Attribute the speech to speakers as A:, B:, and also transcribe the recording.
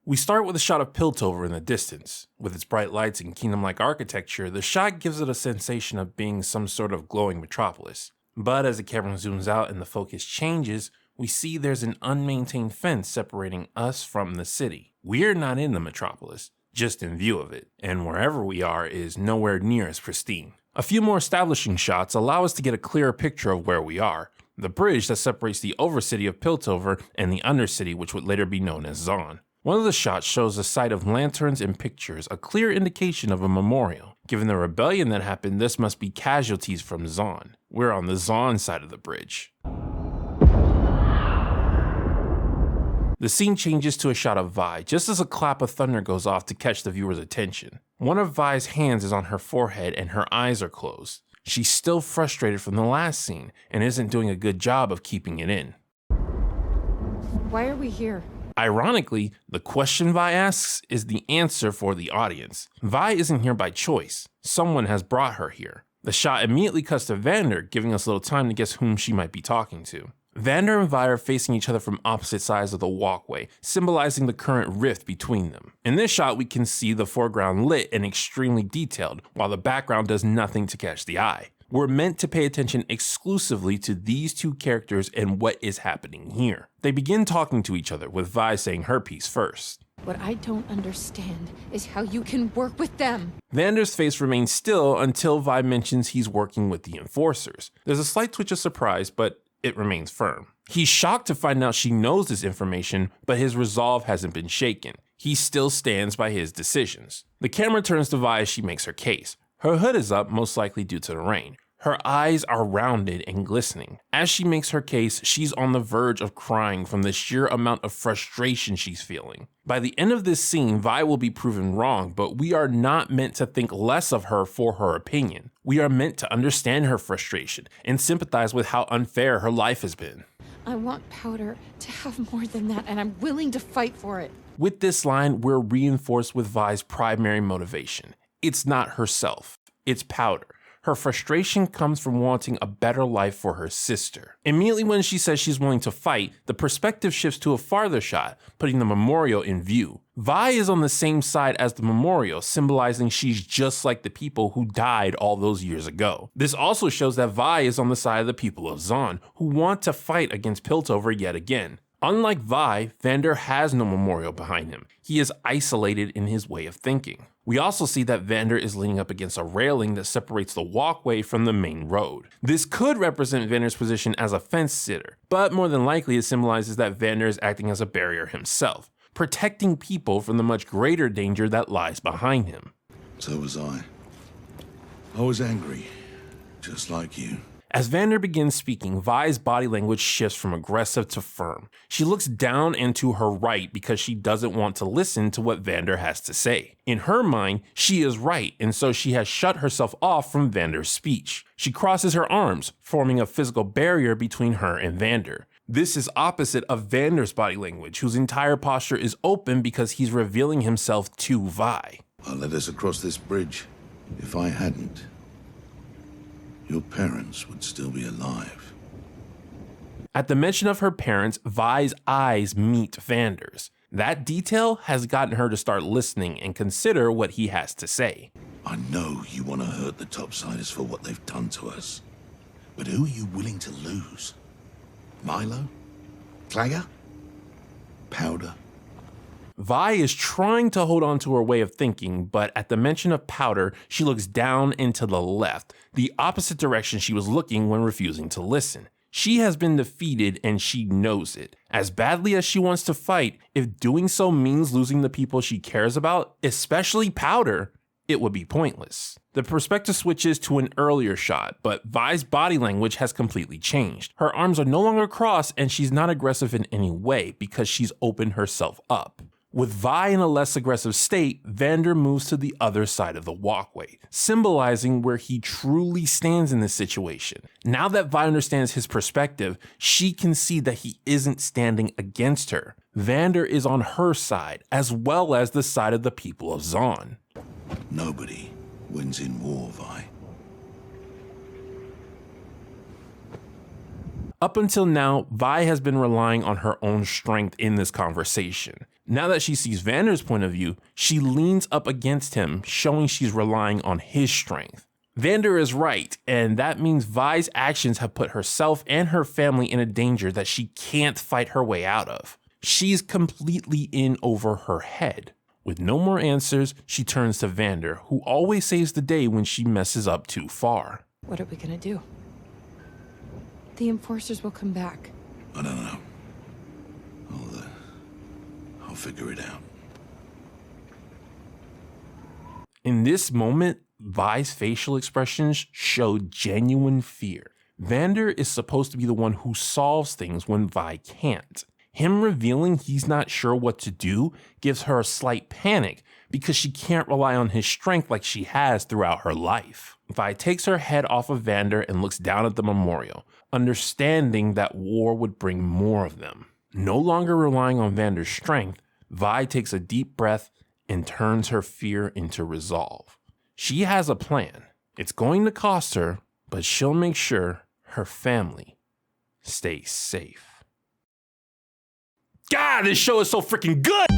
A: We start with a shot of Piltover in the distance. With its bright lights and kingdom-like architecture, the shot gives it a sensation of being some sort of glowing metropolis. But as the camera zooms out and the focus changes, we see there's an unmaintained fence separating us from the city. We're not in the metropolis, just in view of it, and wherever we are is nowhere near as pristine. A few more establishing shots allow us to get a clearer picture of where we are. The bridge that separates the overcity of Piltover and the undercity, which would later be known as Zaun. One of the shots shows a sight of lanterns and pictures, a clear indication of a memorial. Given the rebellion that happened, this must be casualties from Zaun. We're on the Zaun side of the bridge. The scene changes to a shot of Vi, just as a clap of thunder goes off to catch the viewer's attention. One of Vi's hands is on her forehead and her eyes are closed. She's still frustrated from the last scene and isn't doing a good job of keeping it in.
B: Why are we here?
A: Ironically, the question Vi asks is the answer for the audience. Vi isn't here by choice. Someone has brought her here. The shot immediately cuts to Vander, giving us a little time to guess whom she might be talking to. Vander and Vi are facing each other from opposite sides of the walkway, symbolizing the current rift between them. In this shot, we can see the foreground lit and extremely detailed, while the background does nothing to catch the eye. We're meant to pay attention exclusively to these two characters and what is happening here. They begin talking to each other, with Vi saying her piece first.
B: What I don't understand is how you can work with them.
A: Vander's face remains still until Vi mentions he's working with the enforcers. There's a slight twitch of surprise, but it remains firm. He's shocked to find out she knows this information, but his resolve hasn't been shaken. He still stands by his decisions. The camera turns to Vi as she makes her case. Her hood is up, most likely due to the rain. Her eyes are rounded and glistening. As she makes her case, she's on the verge of crying from the sheer amount of frustration she's feeling. By the end of this scene, Vi will be proven wrong, but we are not meant to think less of her for her opinion. We are meant to understand her frustration and sympathize with how unfair her life has been.
B: I want Powder to have more than that, and I'm willing to fight for it.
A: With this line, we're reinforced with Vi's primary motivation. It's not herself, it's Powder. Her frustration comes from wanting a better life for her sister. Immediately when she says she's willing to fight, the perspective shifts to a farther shot, putting the memorial in view. Vi is on the same side as the memorial, symbolizing she's just like the people who died all those years ago. This also shows that Vi is on the side of the people of Zaun, who want to fight against Piltover yet again. Unlike Vi, Vander has no memorial behind him. He is isolated in his way of thinking. We also see that Vander is leaning up against a railing that separates the walkway from the main road. This could represent Vander's position as a fence sitter, but more than likely it symbolizes that Vander is acting as a barrier himself, protecting people from the much greater danger that lies behind him.
C: So was I. I was angry, just like you.
A: As Vander begins speaking, Vi's body language shifts from aggressive to firm. She looks down and to her right because she doesn't want to listen to what Vander has to say. In her mind, she is right, and so she has shut herself off from Vander's speech. She crosses her arms, forming a physical barrier between her and Vander. This is opposite of Vander's body language, whose entire posture is open because he's revealing himself to Vi.
C: I led us across this bridge. If I hadn't, your parents would still be alive.
A: At the mention of her parents, Vi's eyes meet Vander's. That detail has gotten her to start listening and consider what he has to say.
C: I know you want to hurt the Topsiders for what they've done to us. But who are you willing to lose? Milo? Clagger? Powder?
A: Vi is trying to hold on to her way of thinking, but at the mention of Powder, she looks down and to the left, the opposite direction she was looking when refusing to listen. She has been defeated and she knows it. As badly as she wants to fight, if doing so means losing the people she cares about, especially Powder, it would be pointless. The perspective switches to an earlier shot, but Vi's body language has completely changed. Her arms are no longer crossed and she's not aggressive in any way because she's opened herself up. With Vi in a less aggressive state, Vander moves to the other side of the walkway, symbolizing where he truly stands in this situation. Now that Vi understands his perspective, she can see that he isn't standing against her. Vander is on her side, as well as the side of the people of Zaun.
C: Nobody wins in war, Vi.
A: Up until now, Vi has been relying on her own strength in this conversation. Now that she sees Vander's point of view, she leans up against him, showing she's relying on his strength. Vander is right, and that means Vi's actions have put herself and her family in a danger that she can't fight her way out of. She's completely in over her head. With no more answers, she turns to Vander, who always saves the day when she messes up too far.
B: What are we gonna do? The enforcers will come back.
C: I don't know. I'll figure it out.
A: In this moment, Vi's facial expressions show genuine fear. Vander is supposed to be the one who solves things when Vi can't. Him revealing he's not sure what to do gives her a slight panic because she can't rely on his strength like she has throughout her life. Vi takes her head off of Vander and looks down at the memorial, understanding that war would bring more of them. No longer relying on Vander's strength, Vi takes a deep breath and turns her fear into resolve. She has a plan. It's going to cost her, but she'll make sure her family stays safe. God, this show is so freaking good!